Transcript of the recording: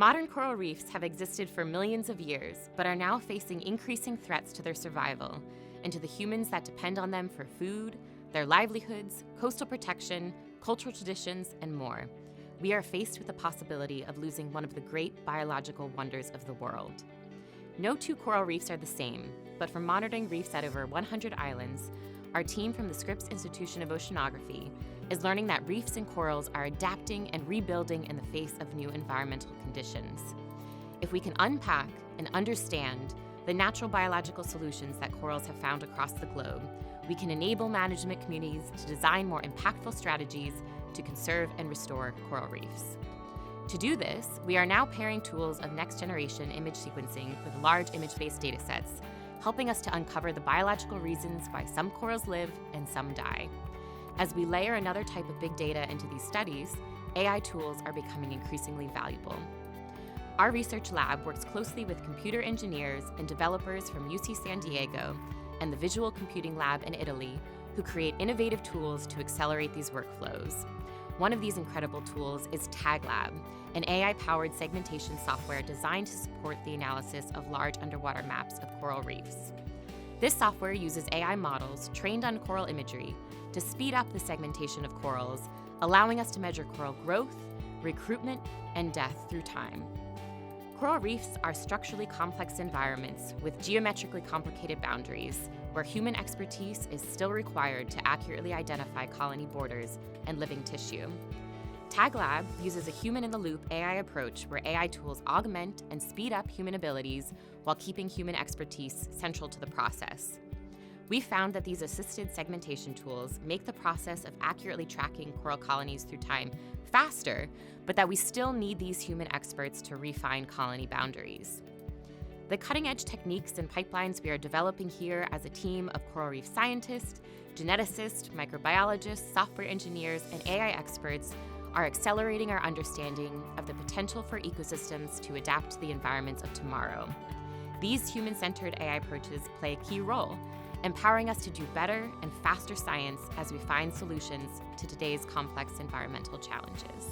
Modern coral reefs have existed for millions of years, but are now facing increasing threats to their survival and to the humans that depend on them for food, their livelihoods, coastal protection, cultural traditions, and more. We are faced with the possibility of losing one of the great biological wonders of the world. No two coral reefs are the same, but from monitoring reefs at over 100 islands, our team from the Scripps Institution of Oceanography is learning that reefs and corals are adapting and rebuilding in the face of new environmental conditions. If we can unpack and understand the natural biological solutions that corals have found across the globe, we can enable management communities to design more impactful strategies to conserve and restore coral reefs. To do this, we are now pairing tools of next-generation image sequencing with large image-based datasets, helping us to uncover the biological reasons why some corals live and some die. As we layer another type of big data into these studies, AI tools are becoming increasingly valuable. Our research lab works closely with computer engineers and developers from UC San Diego and the Visual Computing Lab in Italy, who create innovative tools to accelerate these workflows. One of these incredible tools is TagLab, an AI-powered segmentation software designed to support the analysis of large underwater maps of coral reefs. This software uses AI models trained on coral imagery to speed up the segmentation of corals, allowing us to measure coral growth, recruitment, and death through time. Coral reefs are structurally complex environments with geometrically complicated boundaries, where human expertise is still required to accurately identify colony borders and living tissue. TagLab uses a human-in-the-loop AI approach where AI tools augment and speed up human abilities while keeping human expertise central to the process. We found that these assisted segmentation tools make the process of accurately tracking coral colonies through time faster, but that we still need these human experts to refine colony boundaries. The cutting-edge techniques and pipelines we are developing here as a team of coral reef scientists, geneticists, microbiologists, software engineers, and AI experts are accelerating our understanding of the potential for ecosystems to adapt to the environments of tomorrow. These human-centered AI approaches play a key role, empowering us to do better and faster science as we find solutions to today's complex environmental challenges.